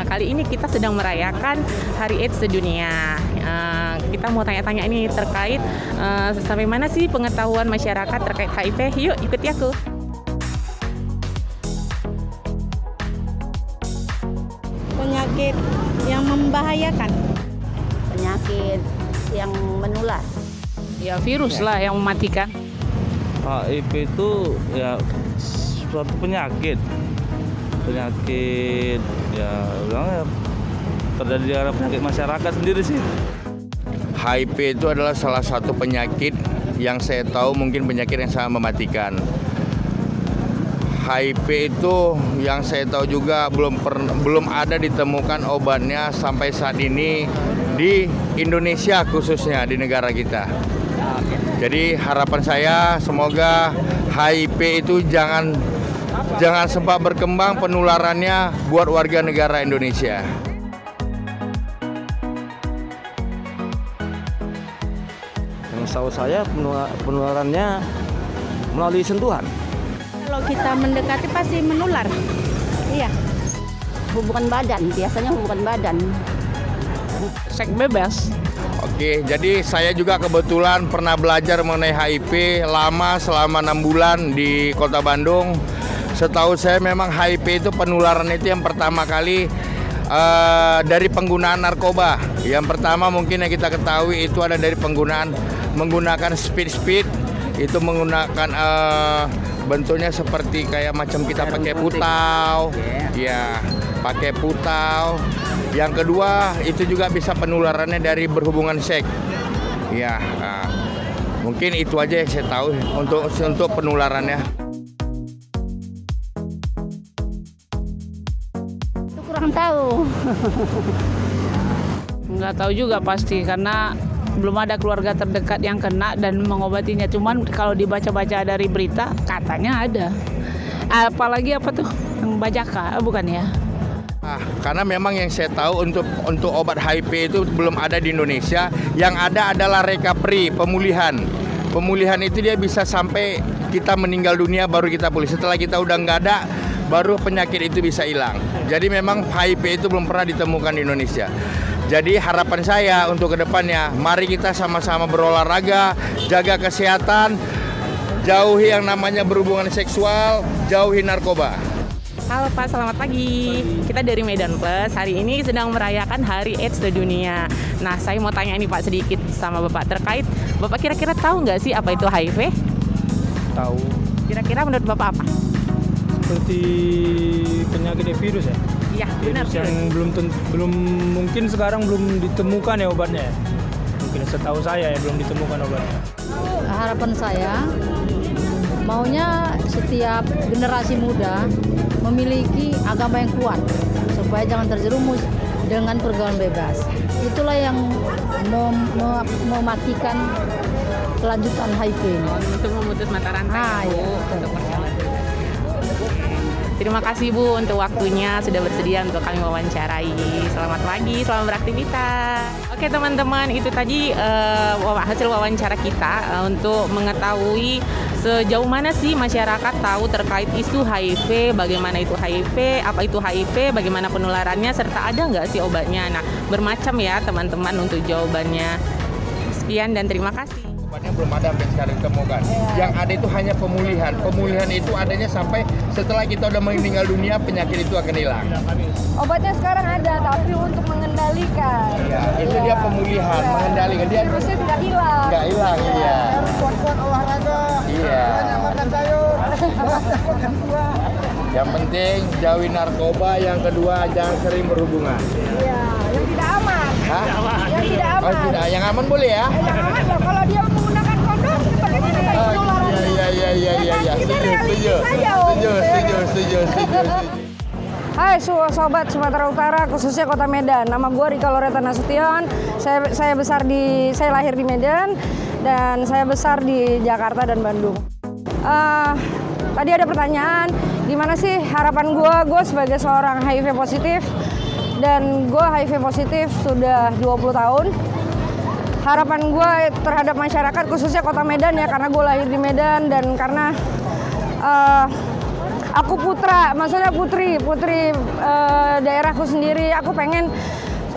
Kali ini kita sedang merayakan Hari AIDS sedunia. Kita mau tanya-tanya ini terkait sampai mana sih pengetahuan masyarakat terkait HIV. Yuk ikuti aku. Penyakit yang membahayakan. Penyakit yang menular. Ya virus lah yang mematikan. HIV itu ya suatu penyakit ya terjadi di penyakit masyarakat sendiri sih. HIV itu adalah salah satu penyakit yang saya tahu mungkin penyakit yang sangat mematikan. HIV itu yang saya tahu juga belum ada ditemukan obatnya sampai saat ini di Indonesia, khususnya di negara kita. Jadi harapan saya semoga HIV itu jangan sempat berkembang penularannya buat warga negara Indonesia. Yang setahu saya penularannya melalui sentuhan. Kalau kita mendekati pasti menular. Iya. Hubungan badan, biasanya hubungan badan. Seks bebas. Oke, jadi saya juga kebetulan pernah belajar mengenai HIV lama selama 6 bulan di Kota Bandung. Setahu saya memang HIV itu penularan itu yang pertama kali dari penggunaan narkoba. Yang pertama mungkin yang kita ketahui itu ada dari menggunakan speed itu menggunakan bentuknya seperti kayak macam kita pakai putau, ya pakai putau. Yang kedua itu juga bisa penularannya dari berhubungan seks, ya. Mungkin itu aja yang saya tahu untuk penularannya. Kurang tahu. Nggak tahu juga pasti karena belum ada keluarga terdekat yang kena dan mengobatinya. Cuman kalau dibaca-baca dari berita katanya ada. Apalagi apa tuh yang bajaka, bukan ya? Karena memang yang saya tahu untuk obat HIV itu belum ada di Indonesia. Yang ada adalah recovery, pemulihan. Pemulihan itu dia bisa sampai kita meninggal dunia baru kita pulih. Setelah kita udah nggak ada, baru penyakit itu bisa hilang. Jadi memang HIV itu belum pernah ditemukan di Indonesia. Jadi harapan saya untuk kedepannya, mari kita sama-sama berolahraga, jaga kesehatan, jauhi yang namanya berhubungan seksual, jauhi narkoba. Halo Pak, selamat pagi. Kita dari Medan Plus, hari ini sedang merayakan Hari AIDS sedunia. Nah, saya mau tanya ini Pak sedikit sama Bapak terkait, Bapak kira-kira tahu nggak sih apa itu HIV? Tahu. Kira-kira menurut Bapak apa? Seperti penyakit virus ya. Iya, benar. Virus yang belum mungkin sekarang belum ditemukan ya obatnya. Mungkin setahu saya ya belum ditemukan obatnya. Harapan saya maunya setiap generasi muda memiliki agama yang kuat supaya jangan terjerumus dengan pergaulan bebas. Itulah yang mematikan kelanjutan HIV ini. Untuk memutus mata rantai, Bu. Untuk perjalanan. Terima kasih Bu untuk waktunya sudah bersedia untuk kami wawancarai. Selamat pagi, selamat beraktivitas. Oke teman-teman, itu tadi hasil wawancara kita untuk mengetahui sejauh mana sih masyarakat tahu terkait isu HIV, bagaimana itu HIV, apa itu HIV, bagaimana penularannya, serta ada nggak sih obatnya. Nah, bermacam ya teman-teman untuk jawabannya. Sekian dan terima kasih. Obatnya belum ada sampai sekarang ditemukan. Yang ada itu hanya pemulihan. Pemulihan itu adanya sampai setelah kita udah meninggal dunia, penyakit itu akan hilang. Obatnya sekarang ada, tapi untuk mengendalikan. Ya, itu dia pemulihan, mengendalikan. Dia virusnya tidak hilang. Nggak hilang, iya. Kuat-kuat olahraga. Iya. Makan sayur. Yang penting jauhi narkoba, yang kedua jangan sering berhubungan. Iya, yang tidak aman. Hah? Yang tidak aman. Oh, tidak, yang aman boleh ya? Yang aman loh, kalau dia menggunakan kondom, sepertinya tidak penularan. Iya. Setuju. Hai sobat Sumatera Utara, khususnya Kota Medan. Nama gue Rika Loreta Nasution. Saya lahir di Medan dan saya besar di Jakarta dan Bandung. Tadi ada pertanyaan, gimana sih harapan gue sebagai seorang HIV positif, dan gue HIV positif sudah 20 tahun. Harapan gue terhadap masyarakat khususnya Kota Medan ya, karena gue lahir di Medan dan karena aku putra, maksudnya putri daerahku sendiri. Aku pengen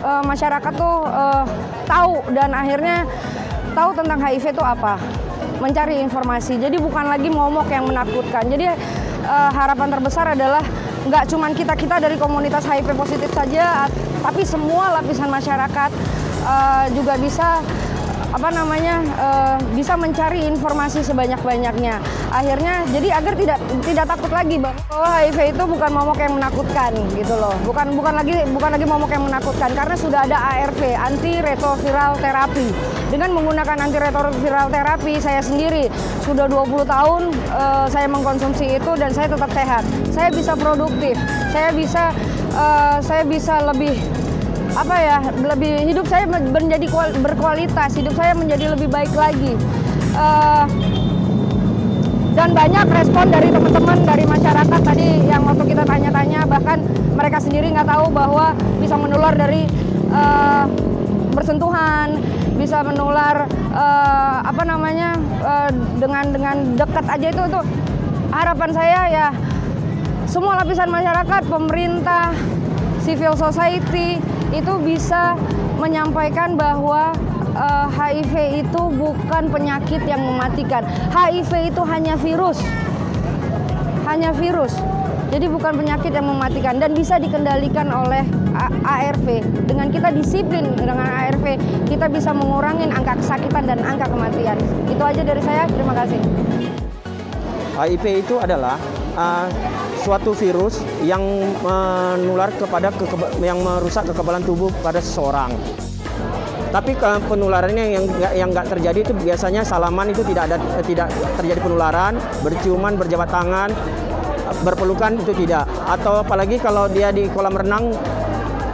masyarakat tuh tahu dan akhirnya tahu tentang HIV itu apa, mencari informasi. Jadi bukan lagi momok yang menakutkan. Jadi harapan terbesar adalah nggak cuma kita dari komunitas HIV positif saja, tapi semua lapisan masyarakat juga bisa bisa mencari informasi sebanyak-banyaknya. Akhirnya jadi agar tidak takut lagi bahwa HIV itu bukan momok yang menakutkan gitu loh. Bukan lagi momok yang menakutkan karena sudah ada ARV, antiretroviral terapi. Dengan menggunakan antiretroviral terapi saya sendiri sudah 20 tahun saya mengkonsumsi itu dan saya tetap sehat. Saya bisa produktif. Saya bisa lebih hidup saya menjadi berkualitas, hidup saya menjadi lebih baik lagi. Dan banyak respon dari teman-teman, dari masyarakat tadi yang waktu kita tanya-tanya, bahkan mereka sendiri nggak tahu bahwa bisa menular dari bersentuhan, bisa menular dengan dekat aja itu harapan saya ya semua lapisan masyarakat, pemerintah, civil society itu bisa menyampaikan bahwa HIV itu bukan penyakit yang mematikan. HIV itu hanya virus. Jadi bukan penyakit yang mematikan dan bisa dikendalikan oleh ARV. Dengan kita disiplin dengan ARV, kita bisa mengurangi angka kesakitan dan angka kematian. Itu aja dari saya, terima kasih. HIV itu adalah suatu virus yang menular yang merusak kekebalan tubuh pada seseorang. Tapi penularannya yang nggak terjadi itu biasanya salaman itu tidak terjadi penularan, berciuman, berjabat tangan, berpelukan itu tidak. Atau apalagi kalau dia di kolam renang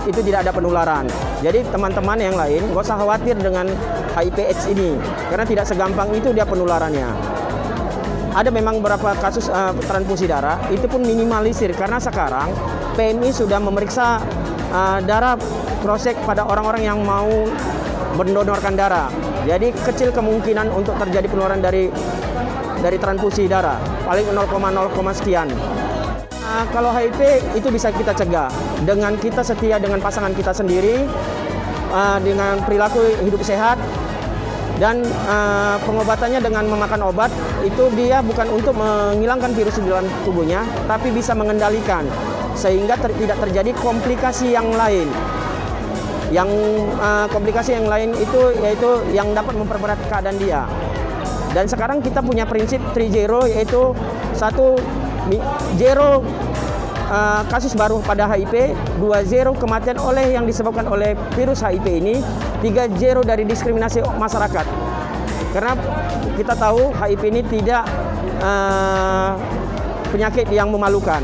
itu tidak ada penularan. Jadi teman-teman yang lain nggak usah khawatir dengan HIV/AIDS ini karena tidak segampang itu dia penularannya. Ada memang beberapa kasus transfusi darah, itu pun minimalisir karena sekarang PMI sudah memeriksa darah cross-check pada orang-orang yang mau mendonorkan darah. Jadi kecil kemungkinan untuk terjadi penularan dari transfusi darah, paling 0,0 sekian. Kalau HIV itu bisa kita cegah dengan kita setia dengan pasangan kita sendiri, dengan perilaku hidup sehat. Dan pengobatannya dengan memakan obat itu dia bukan untuk menghilangkan virus di dalam tubuhnya, tapi bisa mengendalikan sehingga tidak terjadi komplikasi yang lain. Komplikasi yang lain itu yaitu yang dapat memperberat keadaan dia. Dan sekarang kita punya prinsip 3-0 yaitu 1-0 kasus baru pada HIV, 2-0 kematian yang disebabkan oleh virus HIV ini, 3-0 dari diskriminasi masyarakat. Karena kita tahu HIV ini tidak penyakit yang memalukan.